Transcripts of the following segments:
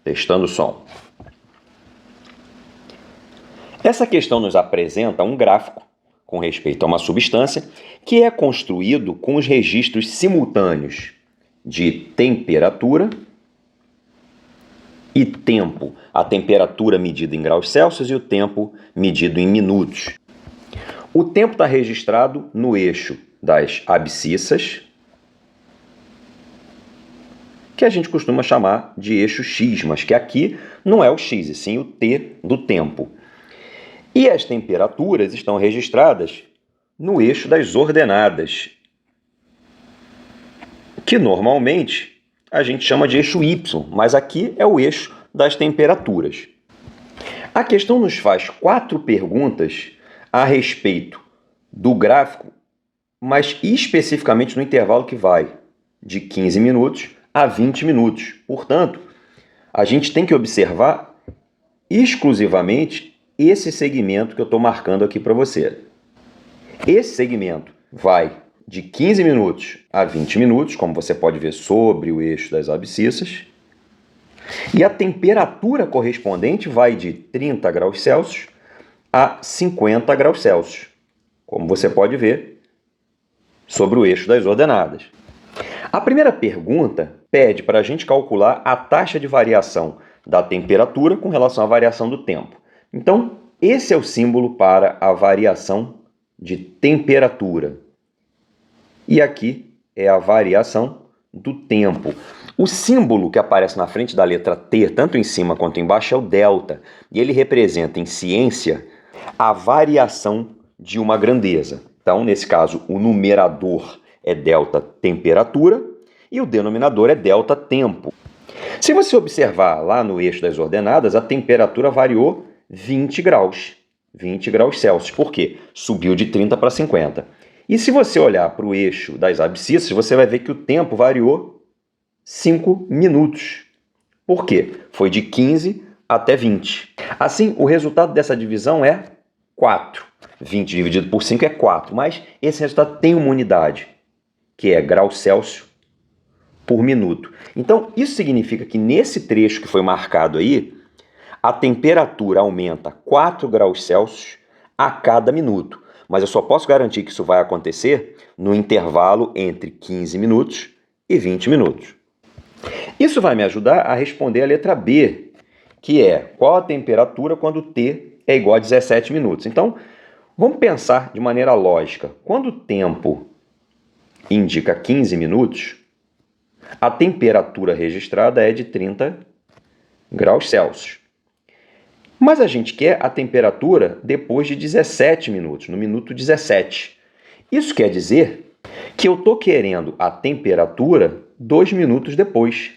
Testando o som. Essa questão nos apresenta um gráfico com respeito a uma substância que é construído com os registros simultâneos de temperatura e tempo. A temperatura medida em graus Celsius e o tempo medido em minutos. O tempo está registrado no eixo das abscissas, que a gente costuma chamar de eixo X, mas que aqui não é o X, e sim o T do tempo. E as temperaturas estão registradas no eixo das ordenadas, que normalmente a gente chama de eixo Y, mas aqui é o eixo das temperaturas. A questão nos faz 4 perguntas a respeito do gráfico, mas especificamente no intervalo que vai de 15 minutos a 20 minutos. Portanto, a gente tem que observar exclusivamente esse segmento que eu estou marcando aqui para você. Esse segmento vai de 15 minutos a 20 minutos, como você pode ver sobre o eixo das abscissas, e a temperatura correspondente vai de 30 graus Celsius a 50 graus Celsius, como você pode ver sobre o eixo das ordenadas. A primeira pergunta pede para a gente calcular a taxa de variação da temperatura com relação à variação do tempo. Então, esse é o símbolo para a variação de temperatura. E aqui é a variação do tempo. O símbolo que aparece na frente da letra T, tanto em cima quanto embaixo, é o delta. E ele representa, em ciência, a variação de uma grandeza. Então, nesse caso, o numerador é delta temperatura e o denominador é delta tempo. Se você observar lá no eixo das ordenadas, a temperatura variou 20 graus Celsius. Por quê? Subiu de 30 para 50. E se você olhar para o eixo das abscissas, você vai ver que o tempo variou 5 minutos. Por quê? Foi de 15 até 20. Assim, o resultado dessa divisão é 4. 20 dividido por 5 é 4, mas esse resultado tem uma unidade, que é graus Celsius por minuto. Então, isso significa que nesse trecho que foi marcado aí, a temperatura aumenta 4 graus Celsius a cada minuto. Mas eu só posso garantir que isso vai acontecer no intervalo entre 15 minutos e 20 minutos. Isso vai me ajudar a responder a letra B, que é qual a temperatura quando T é igual a 17 minutos. Então, vamos pensar de maneira lógica. Quando o tempo indica 15 minutos, a temperatura registrada é de 30 graus Celsius. Mas a gente quer a temperatura depois de 17 minutos, no minuto 17. Isso quer dizer que eu estou querendo a temperatura 2 minutos depois.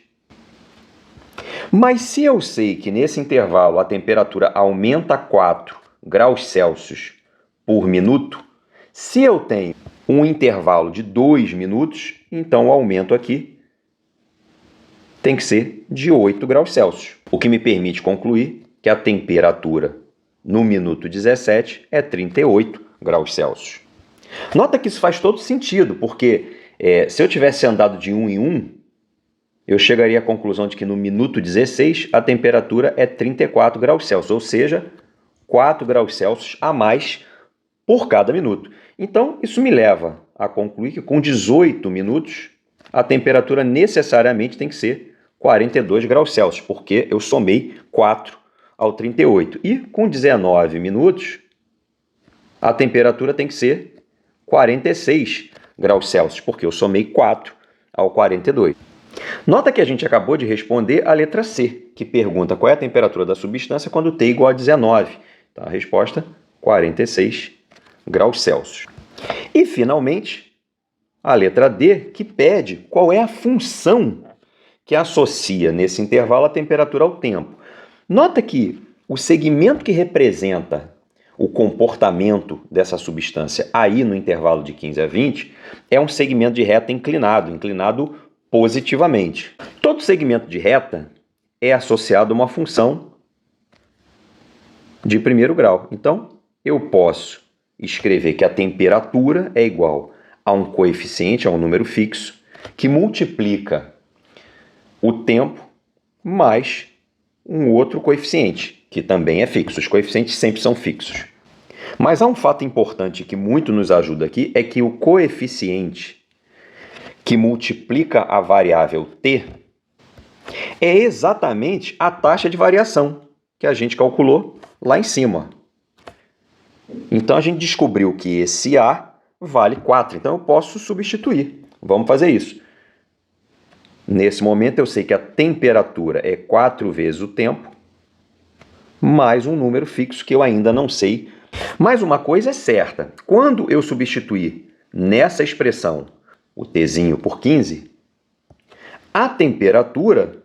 Mas se eu sei que nesse intervalo a temperatura aumenta 4 graus Celsius por minuto, se eu tenho um intervalo de 2 minutos, então o aumento aqui tem que ser de 8 graus Celsius, o que me permite concluir que a temperatura no minuto 17 é 38 graus Celsius. Nota que isso faz todo sentido, porque se eu tivesse andado de 1 em 1, eu chegaria à conclusão de que no minuto 16 a temperatura é 34 graus Celsius, ou seja, 4 graus Celsius a mais por cada minuto. Então, isso me leva a concluir que com 18 minutos a temperatura necessariamente tem que ser 42 graus Celsius, porque eu somei 4 ao 38. E com 19 minutos, a temperatura tem que ser 46 graus Celsius, porque eu somei 4 ao 42. Nota que a gente acabou de responder a letra C, que pergunta qual é a temperatura da substância quando T é igual a 19. Então, a resposta, 46 graus Celsius. E, finalmente, a letra D, que pede qual é a função que associa nesse intervalo a temperatura ao tempo. Nota que o segmento que representa o comportamento dessa substância aí no intervalo de 15 a 20 é um segmento de reta inclinado positivamente. Todo segmento de reta é associado a uma função de primeiro grau. Então, eu posso escrever que a temperatura é igual a um coeficiente, a um número fixo, que multiplica o tempo mais um outro coeficiente, que também é fixo. Os coeficientes sempre são fixos. Mas há um fato importante que muito nos ajuda aqui, é que o coeficiente que multiplica a variável t é exatamente a taxa de variação que a gente calculou lá em cima. Então, a gente descobriu que esse A vale 4. Então, eu posso substituir. Vamos fazer isso. Nesse momento, eu sei que a temperatura é 4 vezes o tempo, mais um número fixo que eu ainda não sei. Mas uma coisa é certa. Quando eu substituir nessa expressão o tzinho por 15, a temperatura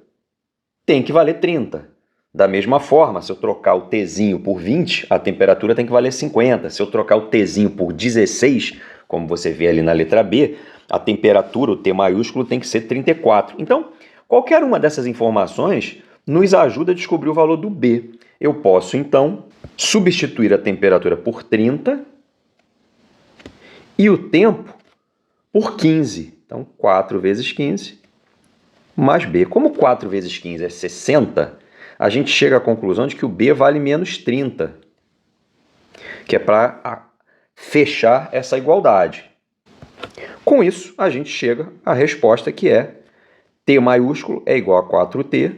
tem que valer 30. Da mesma forma, se eu trocar o tzinho por 20, a temperatura tem que valer 50. Se eu trocar o tzinho por 16, como você vê ali na letra B, a temperatura, o T maiúsculo, tem que ser 34. Então, qualquer uma dessas informações nos ajuda a descobrir o valor do B. Eu posso, então, substituir a temperatura por 30 e o tempo por 15. Então, 4 vezes 15 mais B. Como 4 vezes 15 é 60, a gente chega à conclusão de que o B vale menos 30, que é para fechar essa igualdade. Com isso, a gente chega à resposta que é T maiúsculo é igual a 4T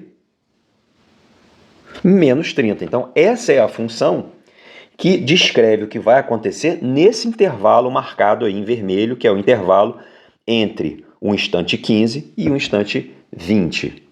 menos 30. Então, essa é a função que descreve o que vai acontecer nesse intervalo marcado aí em vermelho, que é o intervalo entre o instante 15 e o instante 20.